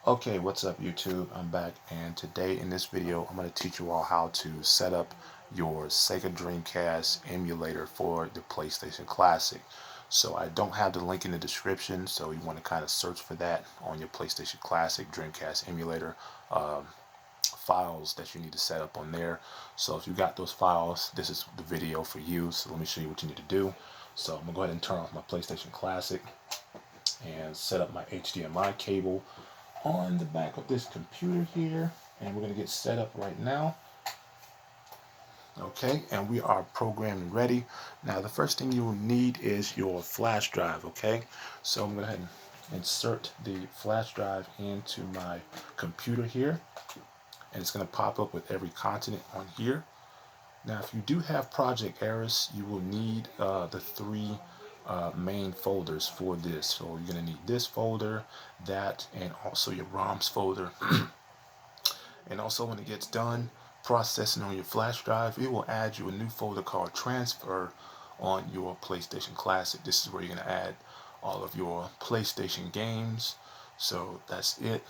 Okay, what's up YouTube? I'm back, and today in this video I'm going to teach you all how to set up your Sega Dreamcast emulator for the PlayStation Classic. So I don't have the link in the description, so you want to kind of search for that on your PlayStation Classic Dreamcast emulator files that you need to set up on there. So if you got those files, this is the video for you. So let me show you what you need to do. So I'm going to go ahead and turn off my PlayStation Classic and set up my HDMI cable on the back of this computer here, and we're going to get set up right now. Okay, and we are programming ready. Now the first thing you will need is your flash drive. Okay, so I'm going to go ahead and insert the flash drive into my computer here, and it's going to pop up with every continent on here. Now if you do have project errors, you will need the three main folders for this. So you're going to need this folder, that, and also your ROMs folder. And also when it gets done processing on your flash drive, it will add you a new folder called transfer on your PlayStation Classic. This is where you're going to add all of your PlayStation games. So that's it.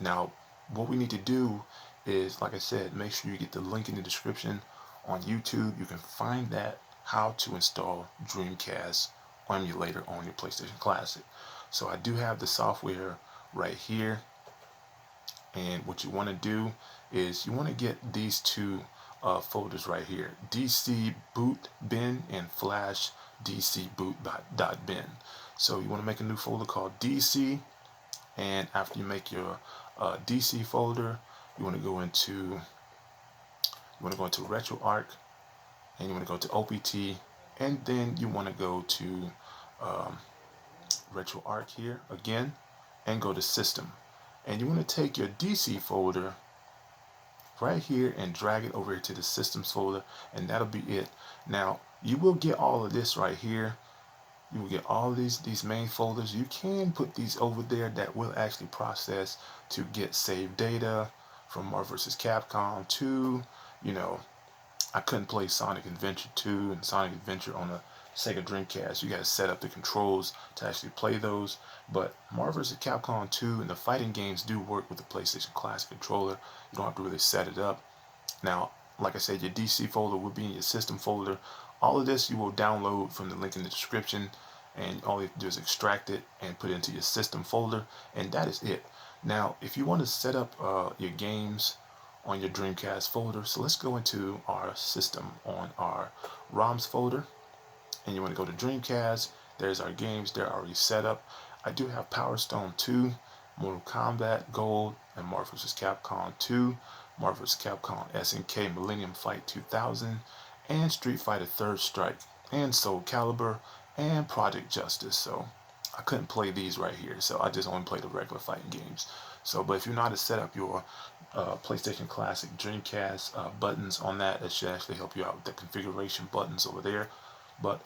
Now what we need to do is, like I said, make sure you get the link in the description on YouTube. You can find that, how to install Dreamcast emulator on your PlayStation Classic. So I do have the software right here, and what you want to do is you want to get these two folders right here, DC boot bin and flash DC boot dot bin. So you want to make a new folder called DC, and after you make your DC folder, you want to go into RetroArch, and you want to go to OPT, and then you want to go to um, RetroArch here again, and go to System, and you want to take your DC folder right here and drag it over to the Systems folder, and that'll be it. Now you will get all of this right here. You will get all of these main folders. You can put these over there that will actually process to get saved data from Marvel vs. Capcom 2. You know, I couldn't play Sonic Adventure 2 and Sonic Adventure on a Sega Dreamcast. You got to set up the controls to actually play those. But Marvel vs. Capcom 2 and the fighting games do work with the PlayStation Classic controller. You don't have to really set it up. Now, like I said, your DC folder will be in your system folder. All of this you will download from the link in the description, and all you have to do is extract it and put it into your system folder, and that is it. Now, if you want to set up your games on your Dreamcast folder, so let's go into our system on our ROMs folder, and you want to go to Dreamcast. There's our games. They're already set up. I do have Power Stone 2, Mortal Kombat Gold, and Marvel vs. Capcom 2, Marvel vs. Capcom SNK Millennium Fight 2000, and Street Fighter Third Strike, and Soul Calibur, and Project Justice. So I couldn't play these right here, so I just only play the regular fighting games. So, but if you know how to set up your PlayStation Classic Dreamcast buttons on that, it should actually help you out with the configuration buttons over there. But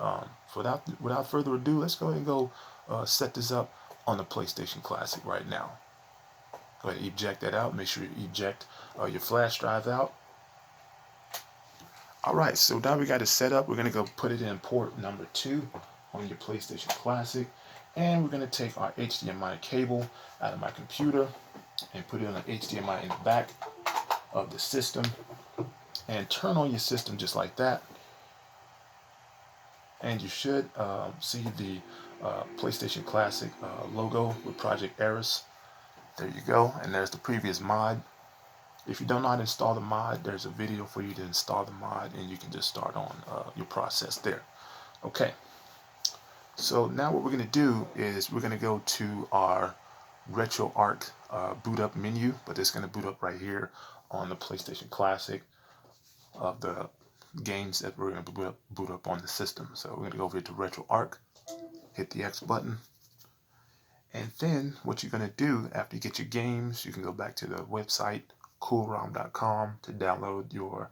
without further ado, let's go ahead and go set this up on the PlayStation Classic right now. Go ahead and eject that out. Make sure you eject your flash drive out. Alright, so now we got it set up. We're going to go put it in port number 2 on your PlayStation Classic. And we're going to take our HDMI cable out of my computer and put it on the HDMI in the back of the system. And turn on your system just like that. And you should see the PlayStation Classic logo with Project Eris. There you go. And there's the previous mod. If you don't know how to install the mod, there's a video for you to install the mod, and you can just start on your process there. Okay, so now what we're going to do is we're going to go to our RetroArch boot up menu, but it's going to boot up right here on the PlayStation Classic of the games that we're going to boot up on the system. So we're going to go over to RetroArch, hit the X button, and then what you're going to do after you get your games, you can go back to the website coolrom.com to download your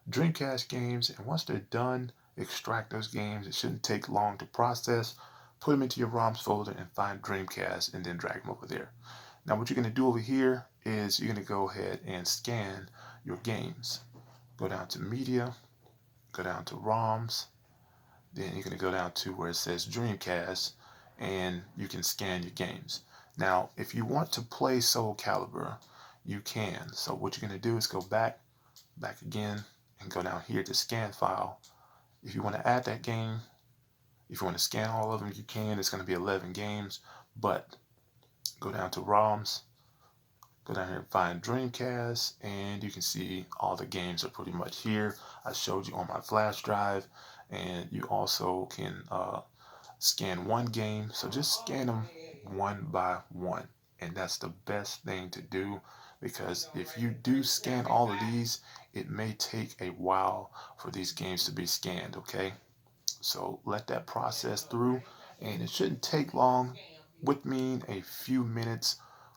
Dreamcast games, and once they're done, extract those games. It shouldn't take long to process. Put them into your ROMs folder and find Dreamcast, and then drag them over there. Now what you're going to do over here is you're going to go ahead and scan your games. Go down to media, go down to ROMs, then you're going to go down to where it says Dreamcast, and you can scan your games. Now, if you want to play Soul Calibur, you can. So what you're going to do is go back again, and go down here to scan file. If you want to add that game, if you want to scan all of them, you can. It's going to be 11 games, but go down to ROMs, go down here and find Dreamcast, and you can see all the games are pretty much here. I showed you on my flash drive, and you also can scan one game. So just scan them one by one, and that's the best thing to do, because if you do scan all of these, it may take a while for these games to be scanned. Okay, so let that process through, and it shouldn't take long. Would mean a few minutes,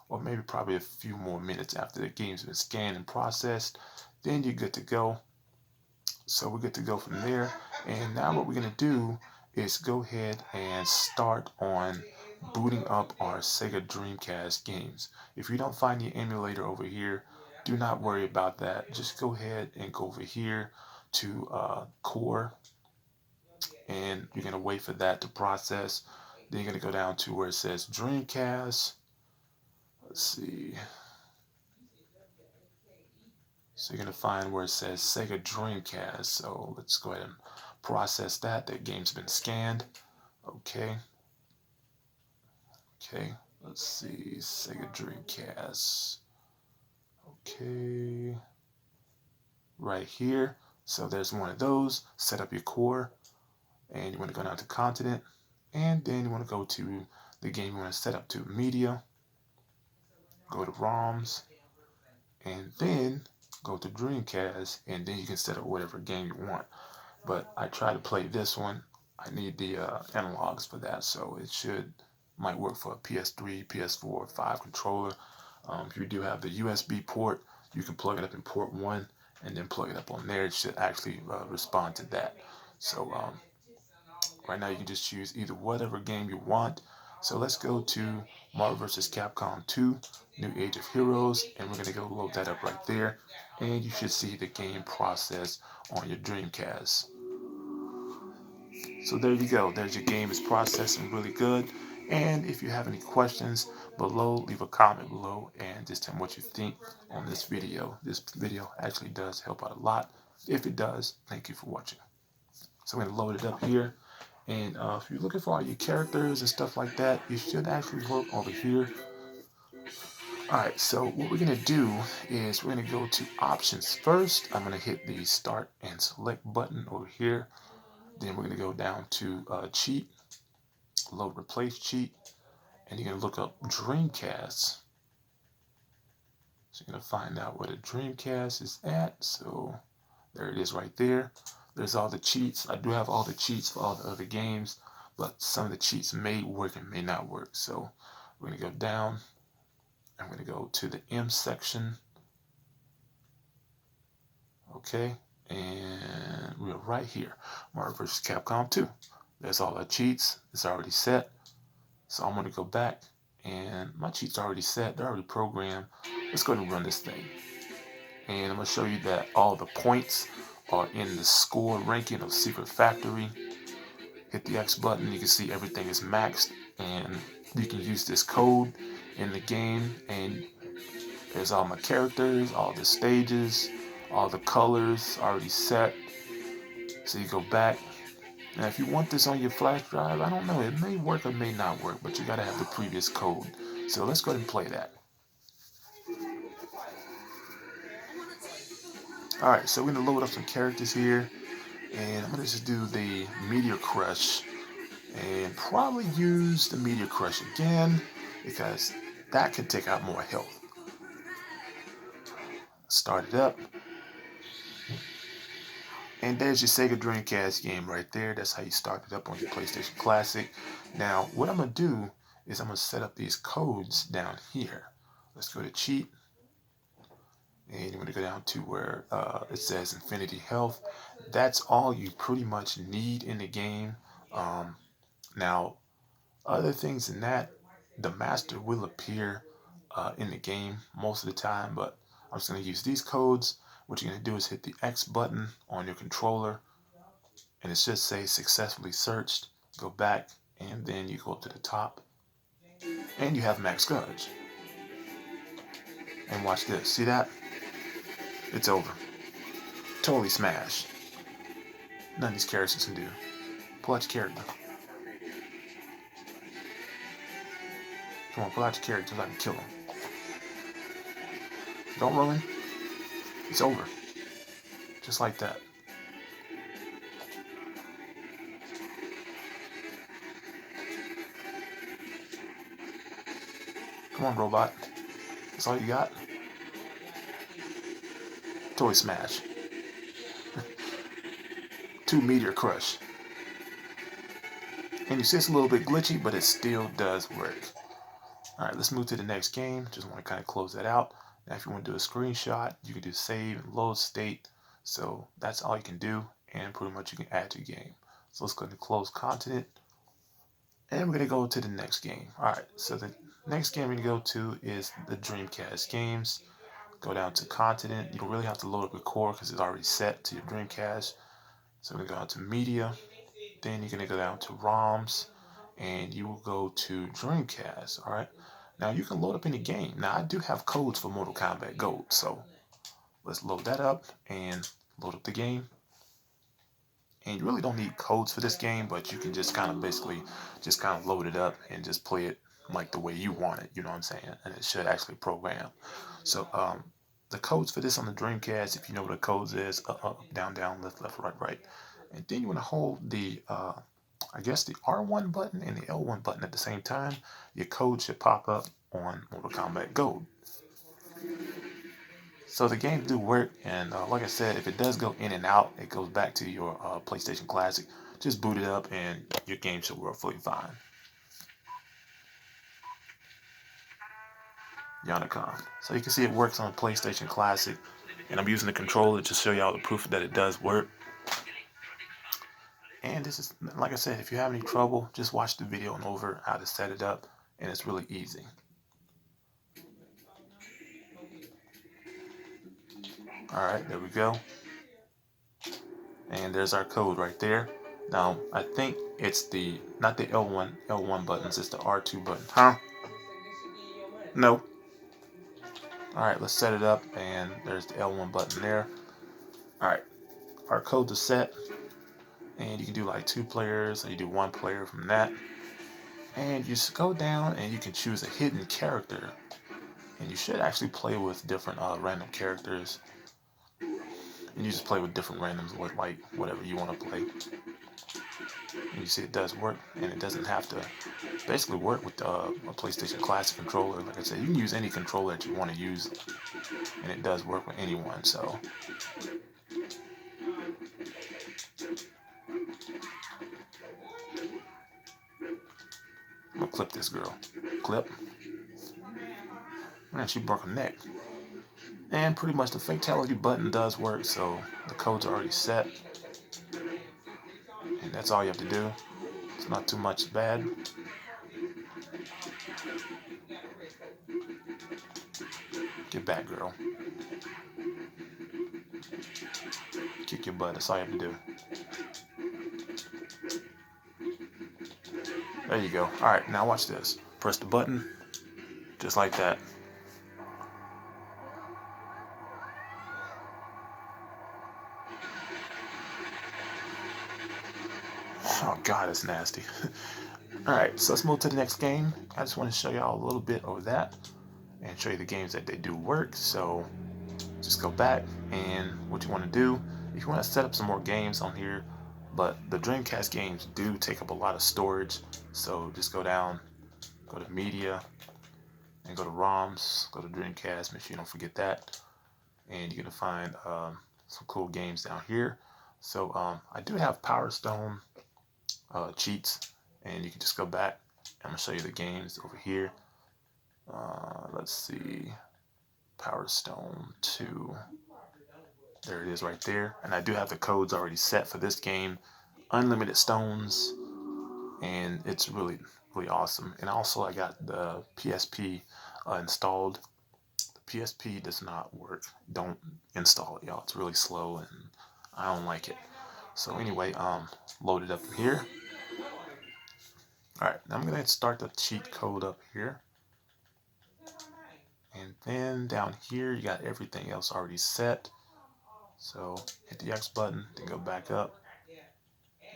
or maybe probably a few more minutes after the game's been scanned and processed. Then you're good to go. So we're good to go from there. And now what we're going to do is go ahead and start on booting up our Sega Dreamcast games. If you don't find the emulator over here, do not worry about that. Just go ahead and go over here to Core, and you're going to wait for that to process. Then you're going to go down to where it says Dreamcast. Let's see. So you're going to find where it says Sega Dreamcast. So let's go ahead and process that. That game's been scanned. Okay. Okay. Let's see. Sega Dreamcast. Okay. Right here. So there's one of those. Set up your core. And you want to go down to continent. And then you want to go to the game you want to set up to media. Go to ROMs. And then go to Dreamcast, and then you can set up whatever game you want. But I try to play this one. I need the analogs for that, so it might work for a PS3, PS4, 5 controller. If you do have the USB port, you can plug it up in port 1 and then plug it up on there. It should actually respond to that. So right now you can just choose either whatever game you want. So let's go to Marvel vs. Capcom 2, New Age of Heroes, and we're going to go load that up right there. And you should see the game process on your Dreamcast. So there you go. There's your game. It's processing really good. And if you have any questions below, leave a comment below and just tell me what you think on this video. This video actually does help out a lot. If it does, thank you for watching. So I'm going to load it up here. And if you're looking for all your characters and stuff like that, you should actually work over here. Alright, so what we're going to do is we're going to go to options first. I'm going to hit the start and select button over here. Then we're going to go down to cheat, load replace cheat, and you're going to look up Dreamcast. So you're going to find out where the Dreamcast is at. So there it is right there. There's all the cheats. I do have all the cheats for all the other games, but some of the cheats may work and may not work. So we're going to go down. I'm going to go to the M section. Okay, and we're right here. Marvel vs. Capcom 2. There's all our cheats. It's already set. So I'm going to go back, and my cheats are already set. They're already programmed. Let's go ahead and run this thing. And I'm going to show you that all the points are in the score ranking of Secret Factory. Hit the X button. You can see everything is maxed, and you can use this code in the game, and there's all my characters, all the stages, all the colors already set. So you go back. Now if you want this on your flash drive, I don't know, it may work or may not work, but you gotta have the previous code. So let's go ahead and play that. Alright, so we're gonna load up some characters here, and I'm gonna just do the Meteor Crush, and probably use the Meteor Crush again, because that can take out more health. Start it up. And there's your Sega Dreamcast game right there. That's how you start it up on your PlayStation Classic. Now, what I'm going to do is I'm going to set up these codes down here. Let's go to cheat. And you're going to go down to where it says Infinity Health. That's all you pretty much need in the game. Now, other things than that, the master will appear in the game most of the time, but I'm just going to use these codes. What you're going to do is hit the X button on your controller, and it should say successfully searched. Go back, and then you go to the top. And you have max coverage. And watch this. See that? It's over. Totally smash. None of these characters can do. Pull out your character. Come on, pull out your character so I can kill him. Don't run. It's over. Just like that. Come on, robot. That's all you got? Toy smash. 2 meteor crush. And you see it's a little bit glitchy, but it still does work. Alright, let's move to the next game. Just want to kind of close that out. Now if you want to do a screenshot, you can do save and load state. So that's all you can do, and pretty much you can add to your game. So let's go ahead and close continent. And we're going to go to the next game. Alright, so the next game we're going to go to is the Dreamcast games. Go down to continent. You don't really have to load up your core because it's already set to your Dreamcast. So we're going to go down to media. Then you're going to go down to ROMs. And you will go to Dreamcast. Alright. Now you can load up any game. Now I do have codes for Mortal Kombat Gold. So let's load that up and load up the game. And you really don't need codes for this game, but you can just kind of basically just kind of load it up and just play it like the way you want it, you know what I'm saying? And it should actually program. So the codes for this on the Dreamcast, if you know what the codes is, up, down, down, left, left, right, right. And then you want to hold the, I guess the R1 button and the L1 button at the same time. Your code should pop up on Mortal Kombat Gold. So the games do work, and like I said, if it does go in and out, it goes back to your PlayStation Classic. Just boot it up and your game should work fully fine. Yanacon. So you can see it works on PlayStation Classic, and I'm using the controller to show y'all the proof that it does work. And this is, like I said, if you have any trouble, just watch the video and over how to set it up, and it's really easy. Alright, there we go. And there's our code right there. Now, I think it's the, not the L1 buttons, it's the R2 button. Huh? No. Alright, let's set it up, and there's the L1 button there. Alright, our codes are set, and you can do like 2 players, or you do 1 player from that. And you just go down, and you can choose a hidden character. And you should actually play with different random characters. And you just play with different randoms, with like whatever you want to play. And you see it does work, and it doesn't have to basically work with a PlayStation Classic controller. Like I said, you can use any controller that you want to use, and it does work with anyone. So I'm gonna clip this girl. Clip. Man, she broke her neck. And pretty much the fatality button does work, so the codes are already set. And that's all you have to do. It's not too much bad. Get back, girl. Kick your butt. That's all you have to do. There you go. Alright, now watch this. Press the button. Just like that. Oh god, it's nasty. Alright, so let's move to the next game. I just want to show y'all a little bit of that and show you the games that they do work. So just go back, and what you want to do, if you want to set up some more games on here, but the Dreamcast games do take up a lot of storage, so just go down, go to media, and go to ROMs, go to Dreamcast, make sure you don't forget that, and you're going to find some cool games down here. So I do have Power Stone cheats, and you can just go back. I'm going to show you the games over here. Let's see, Power Stone 2. There it is right there. And I do have the codes already set for this game. Unlimited stones. And it's really, really awesome. And also I got the PSP installed. The PSP does not work. Don't install it, y'all. It's really slow and I don't like it. So anyway, load it up here. Alright, now I'm going to start the cheat code up here. And then down here, you got everything else already set. So hit the X button, then go back up.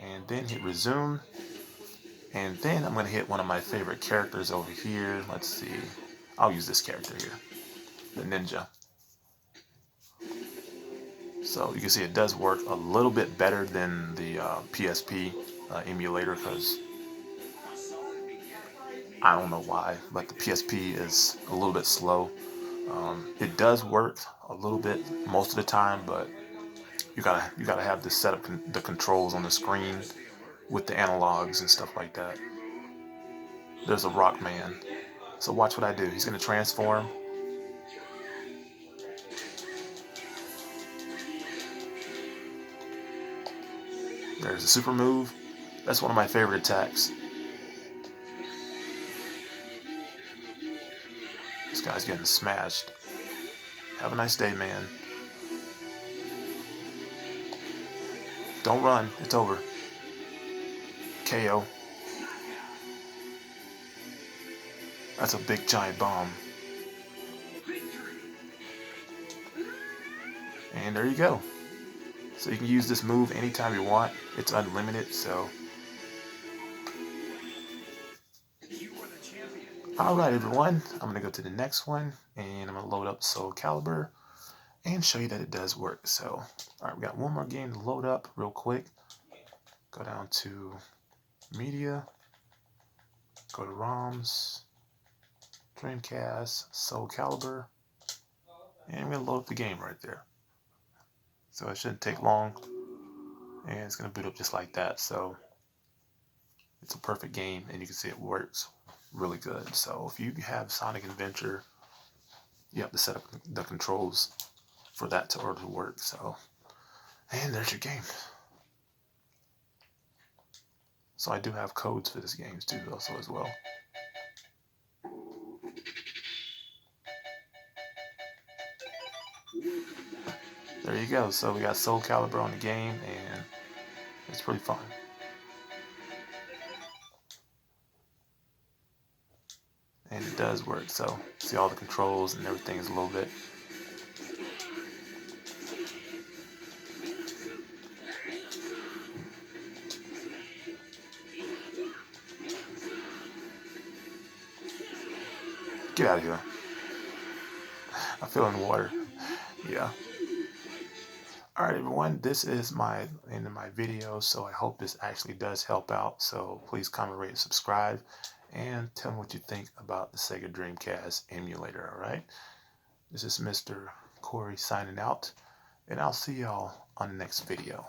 And then hit resume. And then I'm going to hit one of my favorite characters over here. Let's see. I'll use this character here, the ninja. So you can see it does work a little bit better than the PSP emulator, because I don't know why, but the PSP is a little bit slow. It does work a little bit most of the time, but you gotta have this set up the controls on the screen with the analogs and stuff like that. There's a rock man. So watch what I do. He's gonna transform. There's a super move. That's one of my favorite attacks. This guy's getting smashed. Have a nice day, man. Don't run. It's over. KO. That's a big giant bomb. And there you go. So you can use this move anytime you want. It's unlimited, so. Alright everyone, I'm going to go to the next one, and I'm going to load up Soul Calibur and show you that it does work. So, alright, we got one more game to load up real quick. Go down to Media, go to ROMs, Dreamcast, Soul Calibur, and I'm going to load up the game right there. So it shouldn't take long, and it's going to boot up just like that. So it's a perfect game, and you can see it works really good. So if you have Sonic Adventure, you have to set up the controls for that to order to work. So, and there's your game. So I do have codes for this game too, also as well. There you go. So we got Soul Calibur on the game, and it's pretty fun. And it does work. So see all the controls and everything is a little bit. Get out of here. I feel in water. Yeah. Alright everyone, this is my end of my video, so I hope this actually does help out. So please comment, rate, and subscribe, and tell me what you think about the Sega Dreamcast emulator. Alright, this is Mr. Corey signing out, and I'll see y'all on the next video.